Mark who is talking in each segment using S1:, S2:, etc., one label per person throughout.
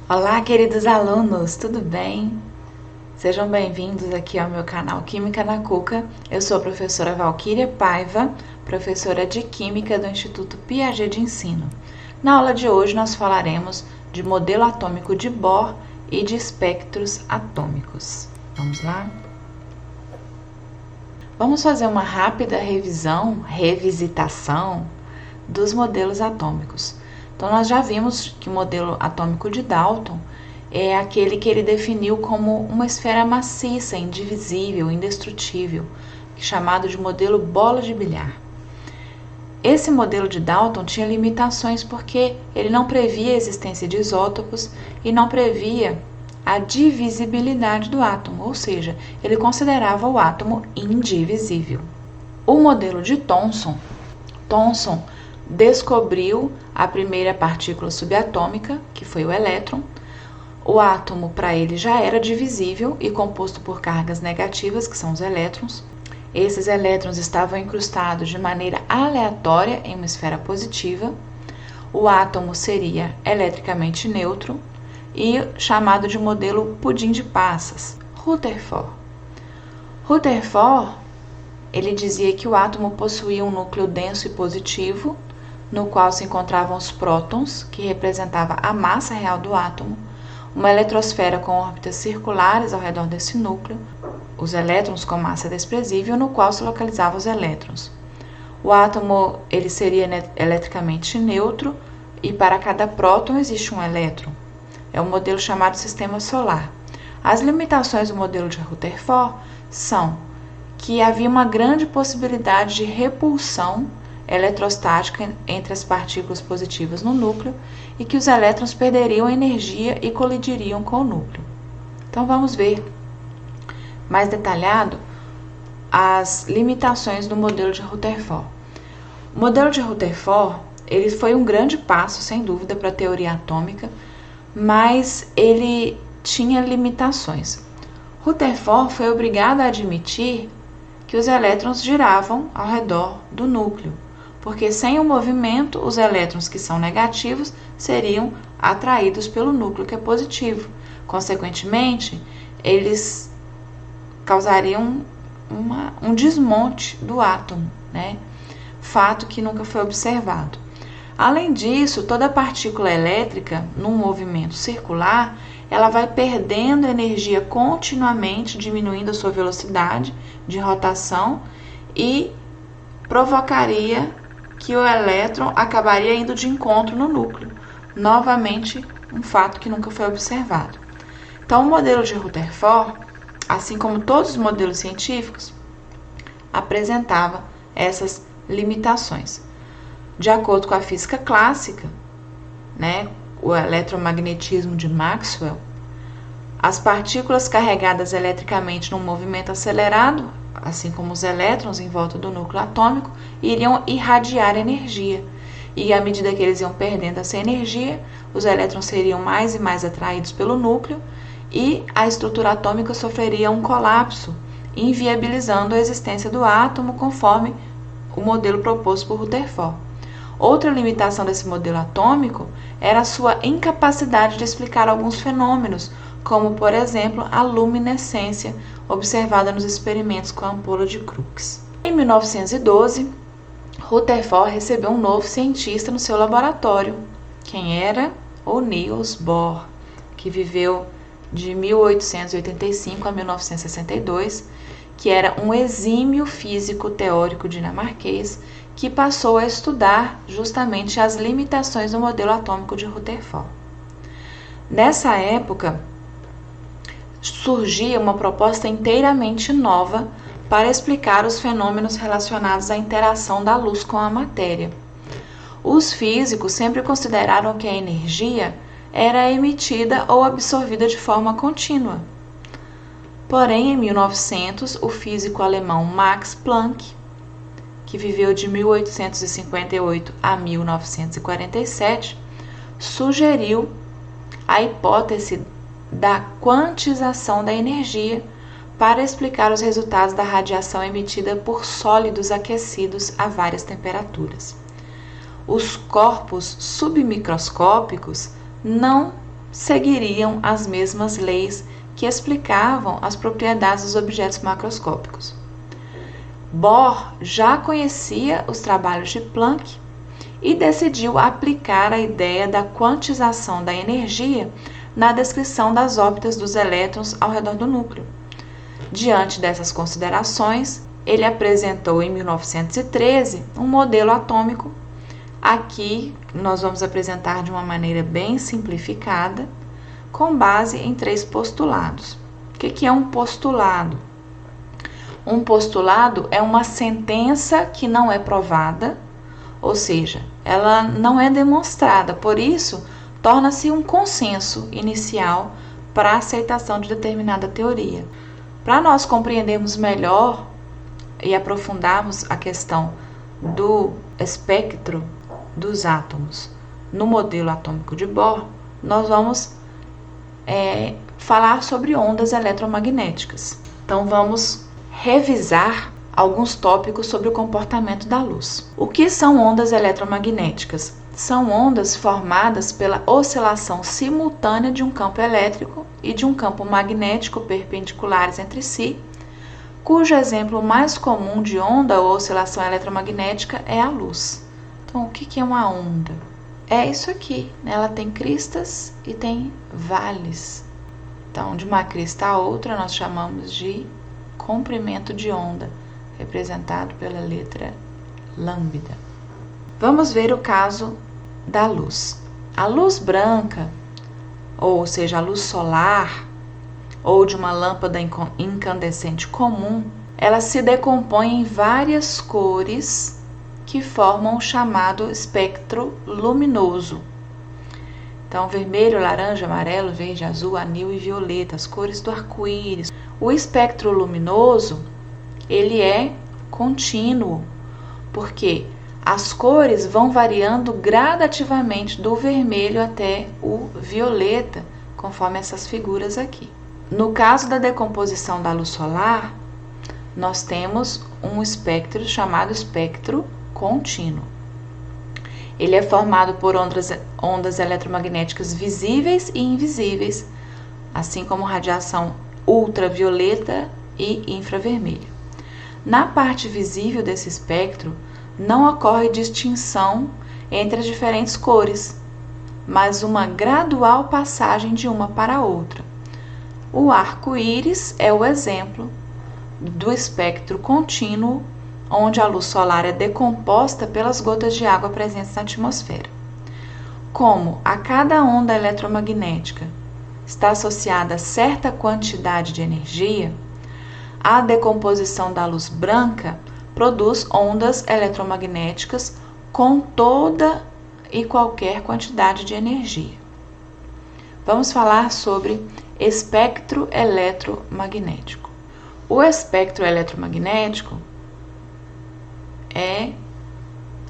S1: Olá, queridos alunos, tudo bem? Sejam bem-vindos aqui ao meu canal Química na Cuca. Eu sou a professora Valquíria Paiva, professora de Química do Instituto Piaget de Ensino. Na aula de hoje nós falaremos de modelo atômico de Bohr e de espectros atômicos. Vamos lá? Vamos fazer uma rápida revisitação dos modelos atômicos. Então, nós já vimos que o modelo atômico de Dalton é aquele que ele definiu como uma esfera maciça, indivisível, indestrutível, chamado de modelo bola de bilhar. Esse modelo de Dalton tinha limitações porque ele não previa a existência de isótopos e não previa a divisibilidade do átomo, ou seja, ele considerava o átomo indivisível. O modelo de Thomson descobriu a primeira partícula subatômica, que foi o elétron. O átomo para ele já era divisível e composto por cargas negativas, que são os elétrons. Esses elétrons estavam incrustados de maneira aleatória em uma esfera positiva. O átomo seria eletricamente neutro e chamado de modelo pudim de passas, Rutherford. Rutherford, ele dizia que o átomo possuía um núcleo denso e positivo, no qual se encontravam os prótons, que representava a massa real do átomo, uma eletrosfera com órbitas circulares ao redor desse núcleo, os elétrons com massa desprezível, no qual se localizavam os elétrons. O átomo ele seria eletricamente neutro e para cada próton existe um elétron. É um modelo chamado sistema solar. As limitações do modelo de Rutherford são que havia uma grande possibilidade de repulsão eletrostática entre as partículas positivas no núcleo e que os elétrons perderiam energia e colidiriam com o núcleo. Então vamos ver mais detalhado as limitações do modelo de Rutherford. O modelo de Rutherford ele foi um grande passo, sem dúvida, para a teoria atômica, mas ele tinha limitações. Rutherford foi obrigado a admitir que os elétrons giravam ao redor do núcleo, porque sem o movimento, os elétrons que são negativos seriam atraídos pelo núcleo que é positivo. Consequentemente, eles causariam um desmonte do átomo, né? Fato que nunca foi observado. Além disso, toda partícula elétrica, num movimento circular, ela vai perdendo energia continuamente, diminuindo a sua velocidade de rotação e provocaria que o elétron acabaria indo de encontro no núcleo. Novamente, um fato que nunca foi observado. Então, o modelo de Rutherford, assim como todos os modelos científicos, apresentava essas limitações. De acordo com a física clássica, né, o eletromagnetismo de Maxwell, as partículas carregadas eletricamente num movimento acelerado, assim como os elétrons em volta do núcleo atômico, iriam irradiar energia. E à medida que eles iam perdendo essa energia, os elétrons seriam mais e mais atraídos pelo núcleo e a estrutura atômica sofreria um colapso, inviabilizando a existência do átomo conforme o modelo proposto por Rutherford. Outra limitação desse modelo atômico era a sua incapacidade de explicar alguns fenômenos, como, por exemplo, a luminescência observada nos experimentos com a ampola de Crookes. Em 1912, Rutherford recebeu um novo cientista no seu laboratório. Quem era? O Niels Bohr, que viveu de 1885 a 1962, que era um exímio físico teórico dinamarquês que passou a estudar justamente as limitações do modelo atômico de Rutherford. Nessa época, surgia uma proposta inteiramente nova para explicar os fenômenos relacionados à interação da luz com a matéria. Os físicos sempre consideraram que a energia era emitida ou absorvida de forma contínua. Porém, em 1900, o físico alemão Max Planck, que viveu de 1858 a 1947, sugeriu a hipótese da quantização da energia para explicar os resultados da radiação emitida por sólidos aquecidos a várias temperaturas. Os corpos submicroscópicos não seguiriam as mesmas leis que explicavam as propriedades dos objetos macroscópicos. Bohr já conhecia os trabalhos de Planck e decidiu aplicar a ideia da quantização da energia na descrição das órbitas dos elétrons ao redor do núcleo. Diante dessas considerações, ele apresentou em 1913 um modelo atômico. Aqui nós vamos apresentar de uma maneira bem simplificada, com base em 3 postulados. O que é um postulado? Um postulado é uma sentença que não é provada, ou seja, ela não é demonstrada, por isso torna-se um consenso inicial para a aceitação de determinada teoria. Para nós compreendermos melhor e aprofundarmos a questão do espectro dos átomos no modelo atômico de Bohr, nós vamos falar sobre ondas eletromagnéticas. Então vamos revisar alguns tópicos sobre o comportamento da luz. O que são ondas eletromagnéticas? São ondas formadas pela oscilação simultânea de um campo elétrico e de um campo magnético perpendiculares entre si, cujo exemplo mais comum de onda ou oscilação eletromagnética é a luz. Então, o que é uma onda? É isso aqui, né? Ela tem cristas e tem vales. Então, de uma crista a outra, nós chamamos de comprimento de onda, representado pela letra lambda. Vamos ver o caso da luz. A luz branca, ou seja, a luz solar, ou de uma lâmpada incandescente comum, ela se decompõe em várias cores que formam o chamado espectro luminoso. Então, vermelho, laranja, amarelo, verde, azul, anil e violeta, as cores do arco-íris. O espectro luminoso, ele é contínuo, porque as cores vão variando gradativamente do vermelho até o violeta, conforme essas figuras aqui. No caso da decomposição da luz solar, nós temos um espectro chamado espectro contínuo. Ele é formado por ondas eletromagnéticas visíveis e invisíveis, assim como radiação ultravioleta e infravermelha. Na parte visível desse espectro, não ocorre distinção entre as diferentes cores, mas uma gradual passagem de uma para a outra. O arco-íris é o exemplo do espectro contínuo, onde a luz solar é decomposta pelas gotas de água presentes na atmosfera. Como a cada onda eletromagnética está associada a certa quantidade de energia, a decomposição da luz branca produz ondas eletromagnéticas com toda e qualquer quantidade de energia. Vamos falar sobre espectro eletromagnético. O espectro eletromagnético é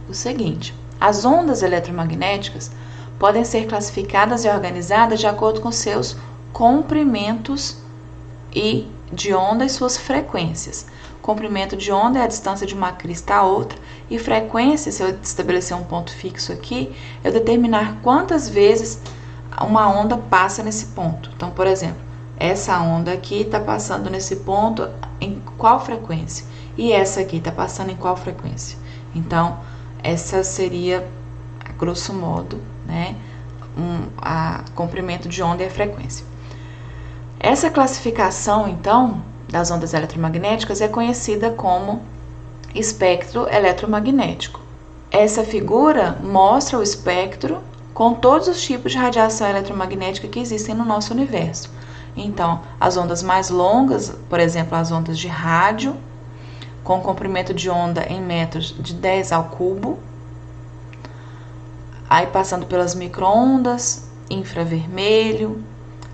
S1: o seguinte: as ondas eletromagnéticas podem ser classificadas e organizadas de acordo com seus comprimentos de onda e suas frequências. Comprimento de onda é a distância de uma crista a outra, e frequência, se eu estabelecer um ponto fixo aqui, eu determinar quantas vezes uma onda passa nesse ponto. Então, por exemplo, essa onda aqui está passando nesse ponto em qual frequência? E essa aqui está passando em qual frequência? Então, essa seria, a grosso modo, né, a comprimento de onda e a frequência. Essa classificação, então, das ondas eletromagnéticas é conhecida como espectro eletromagnético. Essa figura mostra o espectro com todos os tipos de radiação eletromagnética que existem no nosso universo. Então, as ondas mais longas, por exemplo, as ondas de rádio, com comprimento de onda em metros de 10 ao cubo, aí passando pelas micro-ondas, infravermelho,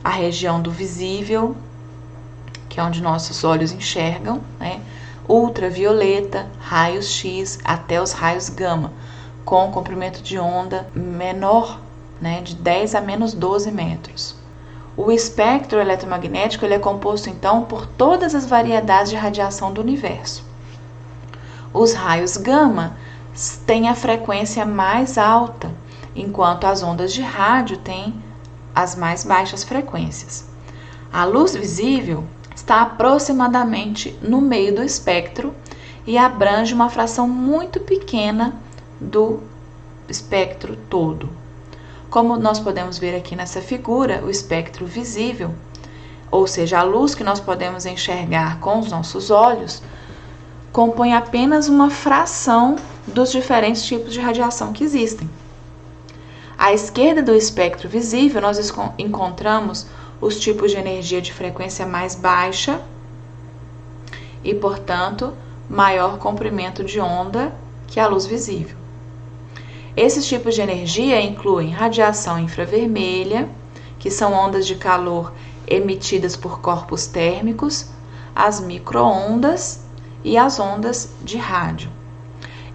S1: a região do visível, que é onde nossos olhos enxergam, né? Ultravioleta, raios X, até os raios gama, com comprimento de onda menor, né, de 10 a menos 12 metros. O espectro eletromagnético ele é composto, então, por todas as variedades de radiação do universo. Os raios gama têm a frequência mais alta, enquanto as ondas de rádio têm as mais baixas frequências. A luz visível está aproximadamente no meio do espectro e abrange uma fração muito pequena do espectro todo. Como nós podemos ver aqui nessa figura, o espectro visível, ou seja, a luz que nós podemos enxergar com os nossos olhos, compõe apenas uma fração dos diferentes tipos de radiação que existem. À esquerda do espectro visível, nós encontramos os tipos de energia de frequência mais baixa e, portanto, maior comprimento de onda que a luz visível. Esses tipos de energia incluem radiação infravermelha, que são ondas de calor emitidas por corpos térmicos, as microondas e as ondas de rádio.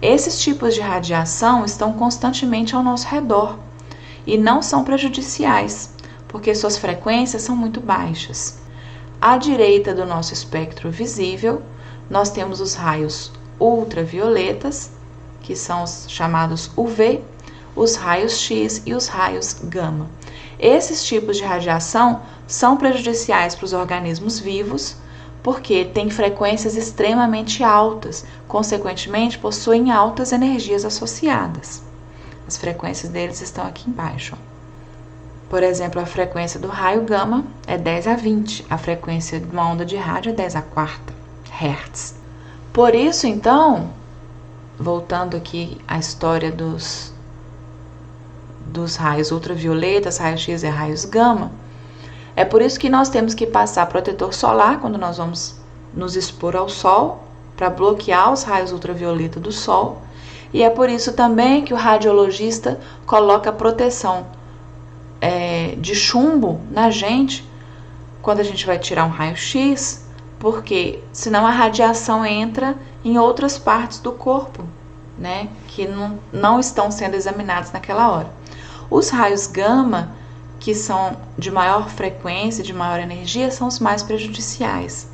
S1: Esses tipos de radiação estão constantemente ao nosso redor e não são prejudiciais, porque suas frequências são muito baixas. À direita do nosso espectro visível, nós temos os raios ultravioletas, que são os chamados UV, os raios X e os raios gama. Esses tipos de radiação são prejudiciais para os organismos vivos, porque têm frequências extremamente altas, consequentemente possuem altas energias associadas. As frequências deles estão aqui embaixo. Por exemplo, a frequência do raio gama é 10 a 20, a frequência de uma onda de rádio é 10 a quarta Hz. Por isso, então, voltando aqui à história dos raios ultravioletas, raios X e raios gama, é por isso que nós temos que passar protetor solar quando nós vamos nos expor ao sol, para bloquear os raios ultravioleta do sol, e é por isso também que o radiologista coloca proteção de chumbo na gente quando a gente vai tirar um raio-x, porque senão a radiação entra em outras partes do corpo, né, que não estão sendo examinadas naquela hora. Os raios gama, que são de maior frequência, de maior energia, são os mais prejudiciais.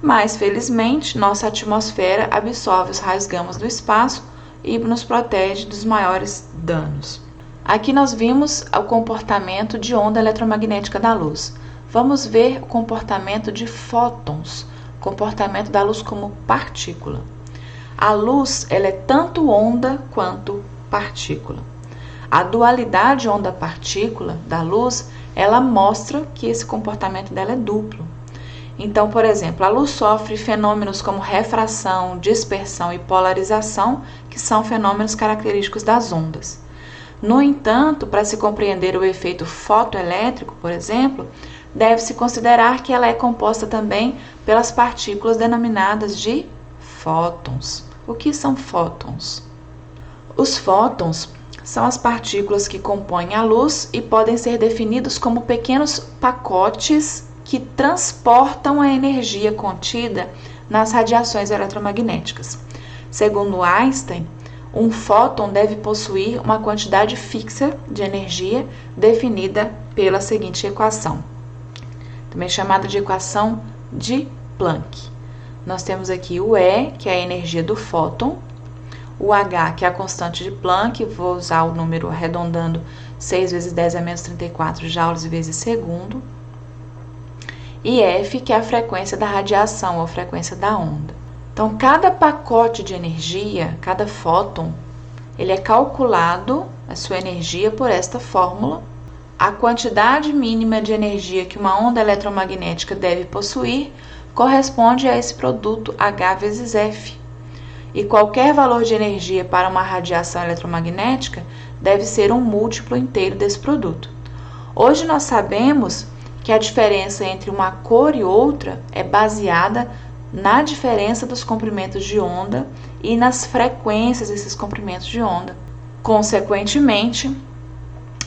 S1: Mas, felizmente, nossa atmosfera absorve os raios gama do espaço e nos protege dos maiores danos. Aqui nós vimos o comportamento de onda eletromagnética da luz. Vamos ver o comportamento de fótons, comportamento da luz como partícula. A luz, ela é tanto onda quanto partícula. A dualidade onda-partícula da luz, ela mostra que esse comportamento dela é duplo. Então, por exemplo, a luz sofre fenômenos como refração, dispersão e polarização, que são fenômenos característicos das ondas. No entanto, para se compreender o efeito fotoelétrico, por exemplo, deve-se considerar que ela é composta também pelas partículas denominadas de fótons. O que são fótons? Os fótons são as partículas que compõem a luz e podem ser definidos como pequenos pacotes que transportam a energia contida nas radiações eletromagnéticas. Segundo Einstein, um fóton deve possuir uma quantidade fixa de energia definida pela seguinte equação, também chamada de equação de Planck. Nós temos aqui o E, que é a energia do fóton, o H, que é a constante de Planck, vou usar o número arredondando 6 vezes 10 a menos 34 joules vezes segundo, e F, que é a frequência da radiação ou frequência da onda. Então, cada pacote de energia, cada fóton, ele é calculado, a sua energia, por esta fórmula. A quantidade mínima de energia que uma onda eletromagnética deve possuir corresponde a esse produto H vezes F. E qualquer valor de energia para uma radiação eletromagnética deve ser um múltiplo inteiro desse produto. Hoje nós sabemos que a diferença entre uma cor e outra é baseada na diferença dos comprimentos de onda e nas frequências desses comprimentos de onda. Consequentemente,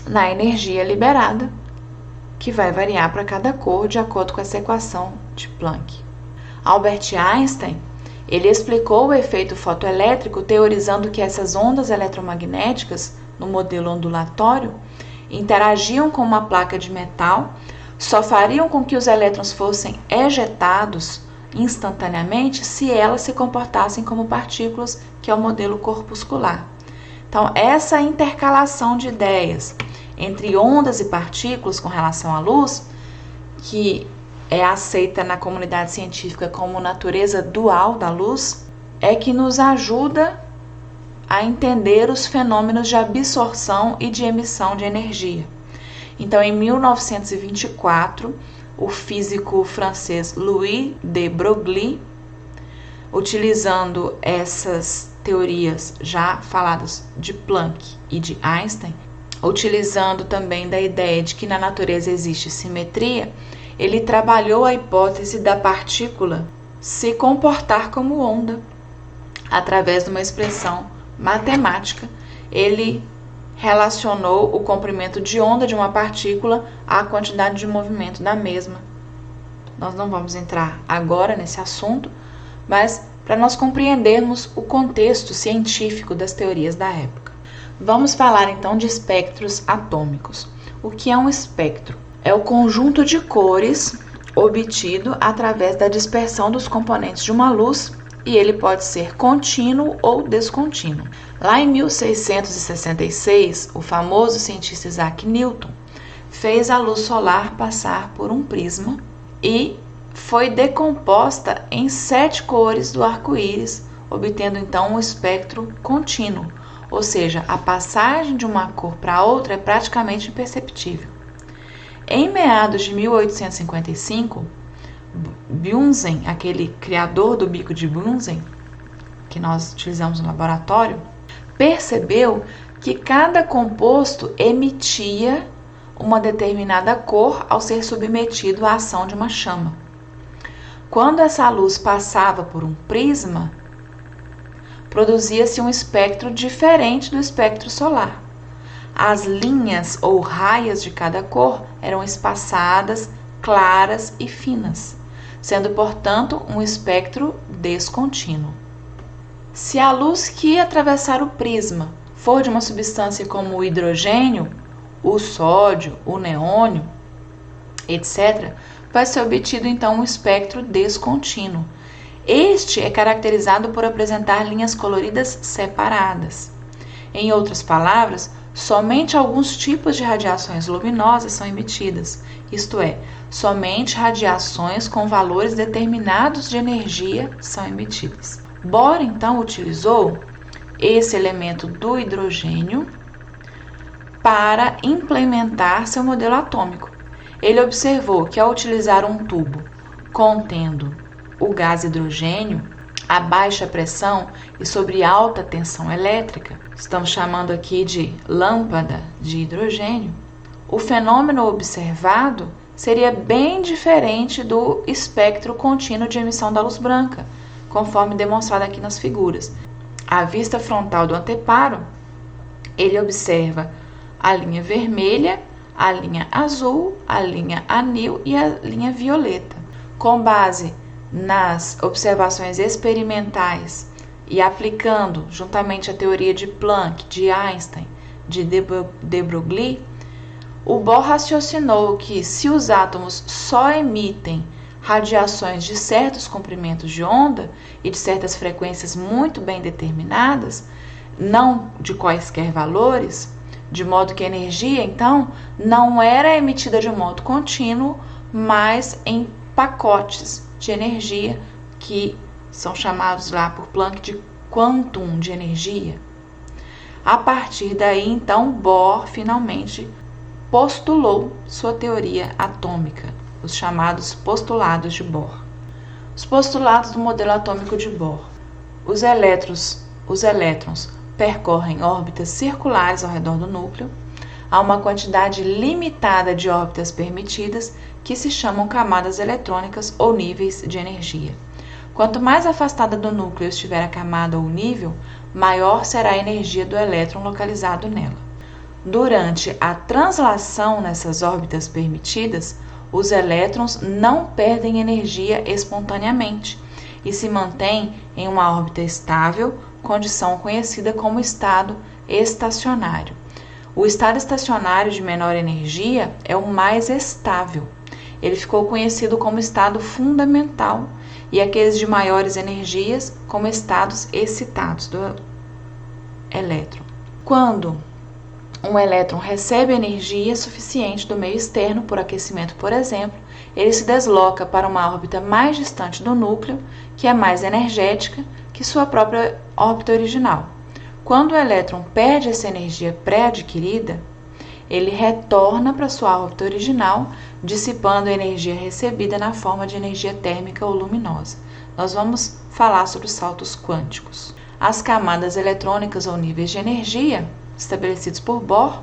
S1: na energia liberada, que vai variar para cada cor de acordo com essa equação de Planck. Albert Einstein, ele explicou o efeito fotoelétrico teorizando que essas ondas eletromagnéticas, no modelo ondulatório, interagiam com uma placa de metal, só fariam com que os elétrons fossem ejetados instantaneamente se elas se comportassem como partículas, que é o modelo corpuscular. Então, essa intercalação de ideias entre ondas e partículas com relação à luz, que é aceita na comunidade científica como natureza dual da luz, é que nos ajuda a entender os fenômenos de absorção e de emissão de energia. Então, em 1924, o físico francês Louis de Broglie, utilizando essas teorias já faladas de Planck e de Einstein, utilizando também da ideia de que na natureza existe simetria, ele trabalhou a hipótese da partícula se comportar como onda. Através de uma expressão matemática, ele relacionou o comprimento de onda de uma partícula à quantidade de movimento da mesma. Nós não vamos entrar agora nesse assunto, mas para nós compreendermos o contexto científico das teorias da época. Vamos falar então de espectros atômicos. O que é um espectro? É o conjunto de cores obtido através da dispersão dos componentes de uma luz, e ele pode ser contínuo ou descontínuo. Lá em 1666, o famoso cientista Isaac Newton fez a luz solar passar por um prisma e foi decomposta em 7 cores do arco-íris, obtendo então um espectro contínuo, ou seja, a passagem de uma cor para outra é praticamente imperceptível. Em meados de 1855, Bunsen, aquele criador do bico de Bunsen, que nós utilizamos no laboratório, percebeu que cada composto emitia uma determinada cor ao ser submetido à ação de uma chama. Quando essa luz passava por um prisma, produzia-se um espectro diferente do espectro solar. As linhas ou raias de cada cor eram espaçadas, claras e finas, sendo, portanto, um espectro descontínuo. Se a luz que atravessar o prisma for de uma substância como o hidrogênio, o sódio, o neônio, etc., vai ser obtido então um espectro descontínuo. Este é caracterizado por apresentar linhas coloridas separadas. Em outras palavras, somente alguns tipos de radiações luminosas são emitidas, isto é, somente radiações com valores determinados de energia são emitidas. Bohr, então, utilizou esse elemento do hidrogênio para implementar seu modelo atômico. Ele observou que ao utilizar um tubo contendo o gás hidrogênio a baixa pressão e sobre alta tensão elétrica, estamos chamando aqui de lâmpada de hidrogênio, o fenômeno observado seria bem diferente do espectro contínuo de emissão da luz branca, conforme demonstrado aqui nas figuras. À vista frontal do anteparo, ele observa a linha vermelha, a linha azul, a linha anil e a linha violeta. Com base nas observações experimentais e aplicando juntamente a teoria de Planck, de Einstein, de Broglie, o Bohr raciocinou que se os átomos só emitem radiações de certos comprimentos de onda e de certas frequências muito bem determinadas, não de quaisquer valores, de modo que a energia, então, não era emitida de modo contínuo, mas em pacotes de energia que são chamados lá por Planck de quantum de energia. A partir daí, então, Bohr finalmente postulou sua teoria atômica, os chamados postulados de Bohr. Os postulados do modelo atômico de Bohr. Os elétrons percorrem órbitas circulares ao redor do núcleo. Há uma quantidade limitada de órbitas permitidas que se chamam camadas eletrônicas ou níveis de energia. Quanto mais afastada do núcleo estiver a camada ou nível, maior será a energia do elétron localizado nela. Durante a translação nessas órbitas permitidas, os elétrons não perdem energia espontaneamente e se mantêm em uma órbita estável, condição conhecida como estado estacionário. O estado estacionário de menor energia é o mais estável. Ele ficou conhecido como estado fundamental e aqueles de maiores energias como estados excitados do elétron. Quando um elétron recebe energia suficiente do meio externo por aquecimento, por exemplo, ele se desloca para uma órbita mais distante do núcleo, que é mais energética que sua própria órbita original. Quando o elétron perde essa energia pré-adquirida, ele retorna para sua órbita original, dissipando a energia recebida na forma de energia térmica ou luminosa. Nós vamos falar sobre os saltos quânticos. As camadas eletrônicas ou níveis de energia, estabelecidos por Bohr,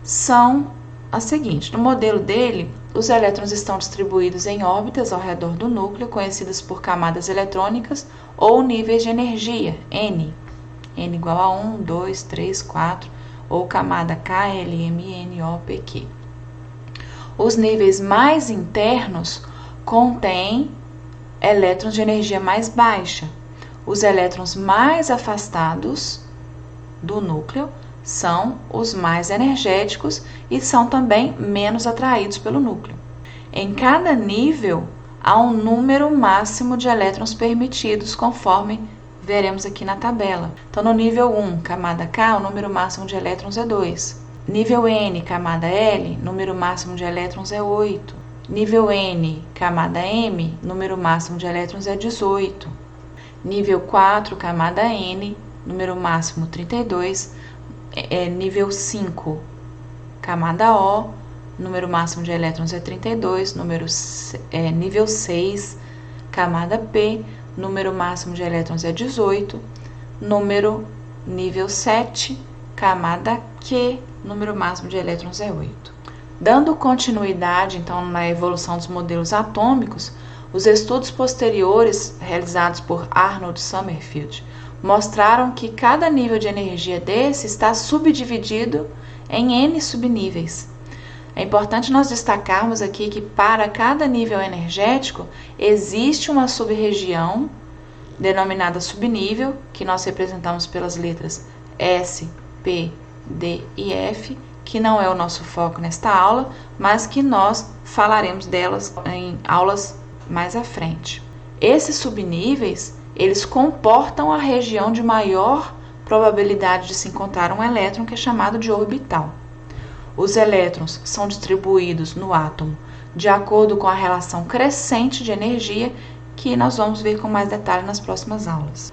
S1: são as seguintes. No modelo dele, os elétrons estão distribuídos em órbitas ao redor do núcleo, conhecidas por camadas eletrônicas ou níveis de energia, N. N igual a 1, 2, 3, 4, ou camada K, L, M, N, O, P, Q. Os níveis mais internos contêm elétrons de energia mais baixa. Os elétrons mais afastados do núcleo são os mais energéticos e são também menos atraídos pelo núcleo. Em cada nível, há um número máximo de elétrons permitidos, conforme veremos aqui na tabela. Então, no nível 1, camada K, o número máximo de elétrons é 2. Nível N, camada L, número máximo de elétrons é 8. Nível N, camada M, número máximo de elétrons é 18. Nível 4, camada N, número máximo 32. Nível 5, camada O, número máximo de elétrons é 32. Nível 6, camada P, número máximo de elétrons é 18. Nível 7, camada Q, número máximo de elétrons é 8. Dando continuidade, então, na evolução dos modelos atômicos, os estudos posteriores realizados por Arnold Sommerfeld mostraram que cada nível de energia desse está subdividido em N subníveis. É importante nós destacarmos aqui que para cada nível energético existe uma sub-região denominada subnível, que nós representamos pelas letras S, P, D e F, que não é o nosso foco nesta aula, mas que nós falaremos delas em aulas mais à frente. Esses subníveis, eles comportam a região de maior probabilidade de se encontrar um elétron, que é chamado de orbital. Os elétrons são distribuídos no átomo de acordo com a relação crescente de energia, que nós vamos ver com mais detalhe nas próximas aulas.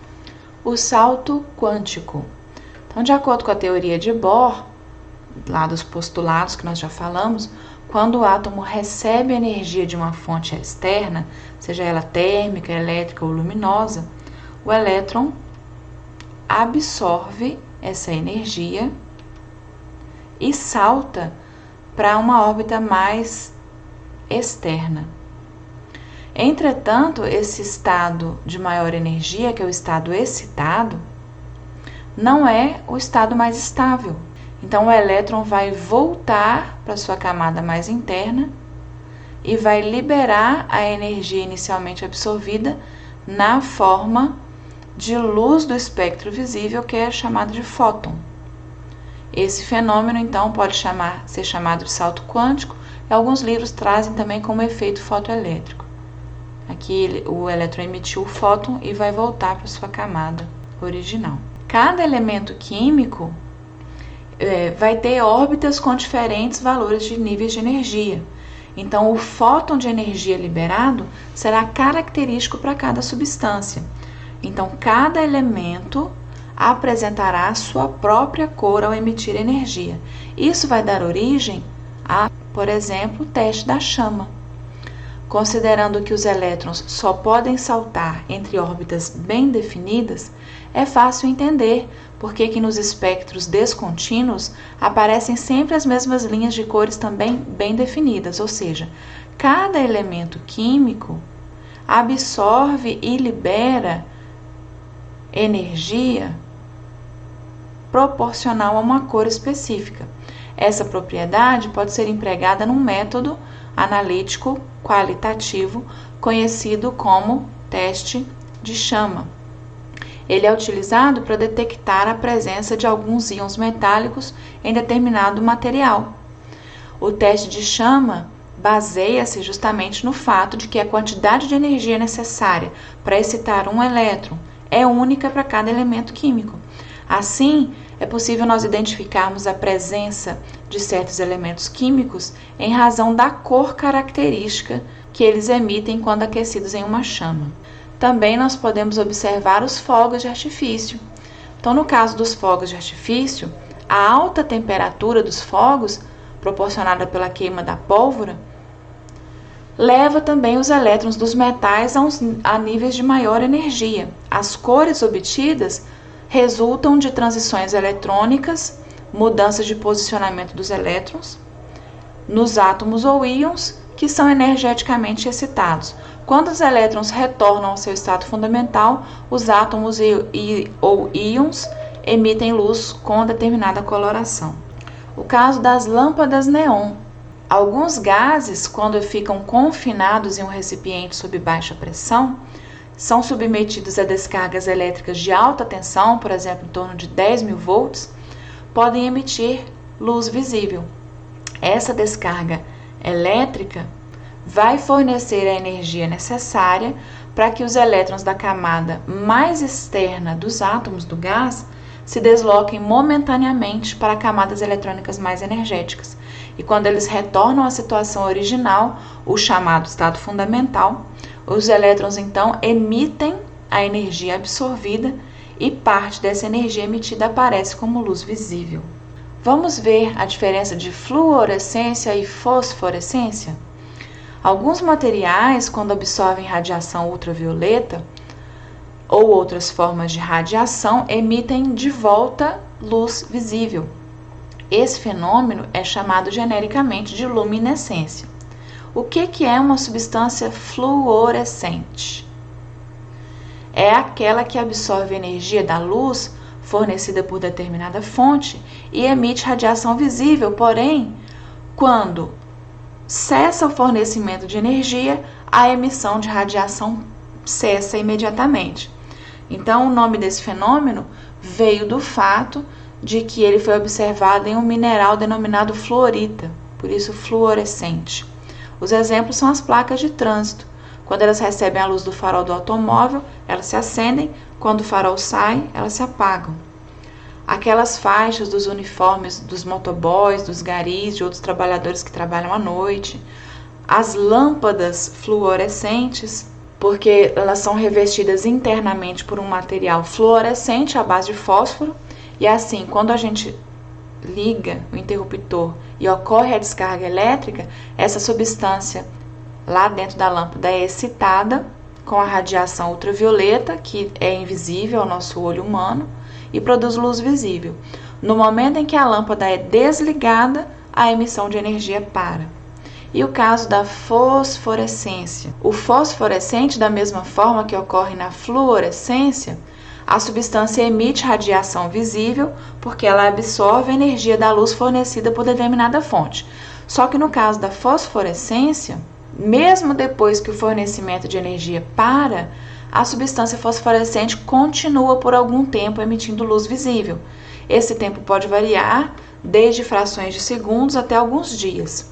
S1: O salto quântico. Então, de acordo com a teoria de Bohr, lá dos postulados que nós já falamos, quando o átomo recebe energia de uma fonte externa, seja ela térmica, elétrica ou luminosa, o elétron absorve essa energia e salta para uma órbita mais externa. Entretanto, esse estado de maior energia, que é o estado excitado, não é o estado mais estável. Então, o elétron vai voltar para sua camada mais interna e vai liberar a energia inicialmente absorvida na forma de luz do espectro visível, que é chamado de fóton. Esse fenômeno, então, pode ser chamado de salto quântico, e alguns livros trazem também como efeito fotoelétrico. Aqui o elétron emitiu o fóton e vai voltar para sua camada original. Cada elemento químico vai ter órbitas com diferentes valores de níveis de energia. Então, o fóton de energia liberado será característico para cada substância. Então, cada elemento apresentará a sua própria cor ao emitir energia. Isso vai dar origem a, por exemplo, o teste da chama. Considerando que os elétrons só podem saltar entre órbitas bem definidas, é fácil entender por que nos espectros descontínuos aparecem sempre as mesmas linhas de cores também bem definidas, ou seja, cada elemento químico absorve e libera energia proporcional a uma cor específica. Essa propriedade pode ser empregada num método analítico qualitativo conhecido como teste de chama. Ele é utilizado para detectar a presença de alguns íons metálicos em determinado material. O teste de chama baseia-se justamente no fato de que a quantidade de energia necessária para excitar um elétron é única para cada elemento químico. Assim, é possível nós identificarmos a presença de certos elementos químicos em razão da cor característica que eles emitem quando aquecidos em uma chama. Também nós podemos observar os fogos de artifício. Então, no caso dos fogos de artifício, a alta temperatura dos fogos, proporcionada pela queima da pólvora, leva também os elétrons dos metais a níveis de maior energia. As cores obtidas resultam de transições eletrônicas, mudanças de posicionamento dos elétrons nos átomos ou íons que são energeticamente excitados. Quando os elétrons retornam ao seu estado fundamental, os átomos ou íons emitem luz com determinada coloração. O caso das lâmpadas neon. Alguns gases, quando ficam confinados em um recipiente sob baixa pressão, são submetidos a descargas elétricas de alta tensão, por exemplo, em torno de 10.000 volts, podem emitir luz visível. Essa descarga elétrica vai fornecer a energia necessária para que os elétrons da camada mais externa dos átomos do gás se desloquem momentaneamente para camadas eletrônicas mais energéticas. E quando eles retornam à situação original, o chamado estado fundamental, os elétrons então emitem a energia absorvida e parte dessa energia emitida aparece como luz visível. Vamos ver a diferença de fluorescência e fosforescência? Alguns materiais, quando absorvem radiação ultravioleta ou outras formas de radiação, emitem de volta luz visível. Esse fenômeno é chamado genericamente de luminescência. O que é uma substância fluorescente? É aquela que absorve energia da luz fornecida por determinada fonte e emite radiação visível, porém, quando cessa o fornecimento de energia, a emissão de radiação cessa imediatamente. Então, o nome desse fenômeno veio do fato de que ele foi observado em um mineral denominado fluorita, por isso fluorescente. Os exemplos são as placas de trânsito. Quando elas recebem a luz do farol do automóvel, elas se acendem, quando o farol sai, elas se apagam. Aquelas faixas dos uniformes dos motoboys, dos garis, de outros trabalhadores que trabalham à noite. As lâmpadas fluorescentes, porque elas são revestidas internamente por um material fluorescente à base de fósforo, e assim, quando a gente liga o interruptor e ocorre a descarga elétrica, essa substância lá dentro da lâmpada é excitada com a radiação ultravioleta, que é invisível ao nosso olho humano, e produz luz visível. No momento em que a lâmpada é desligada, a emissão de energia para. E o caso da fosforescência. O fosforescente, da mesma forma que ocorre na fluorescência, a substância emite radiação visível porque ela absorve a energia da luz fornecida por determinada fonte. Só que no caso da fosforescência, mesmo depois que o fornecimento de energia para, a substância fosforescente continua por algum tempo emitindo luz visível. Esse tempo pode variar desde frações de segundos até alguns dias.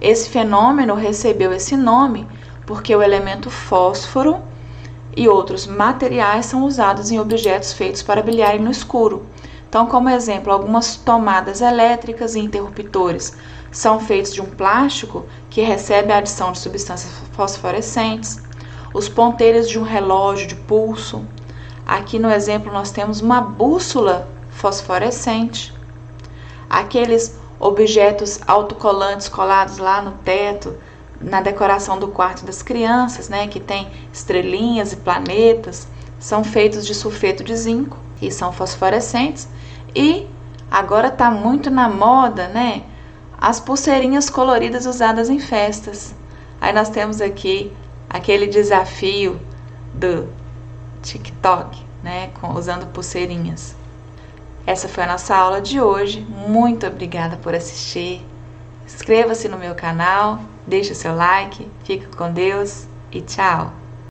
S1: Esse fenômeno recebeu esse nome porque o elemento fósforo e outros materiais são usados em objetos feitos para brilharem no escuro. Então, como exemplo, algumas tomadas elétricas e interruptores são feitos de um plástico que recebe a adição de substâncias fosforescentes. Os ponteiros de um relógio de pulso. Aqui no exemplo nós temos uma bússola fosforescente. Aqueles objetos autocolantes colados lá no teto, na decoração do quarto das crianças, né, que tem estrelinhas e planetas, são feitos de sulfeto de zinco e são fosforescentes. E agora está muito na moda, né, as pulseirinhas coloridas usadas em festas. Aí nós temos aqui aquele desafio do TikTok, né, usando pulseirinhas. Essa foi a nossa aula de hoje. Muito obrigada por assistir. Inscreva-se no meu canal, deixe o seu like, fique com Deus e tchau!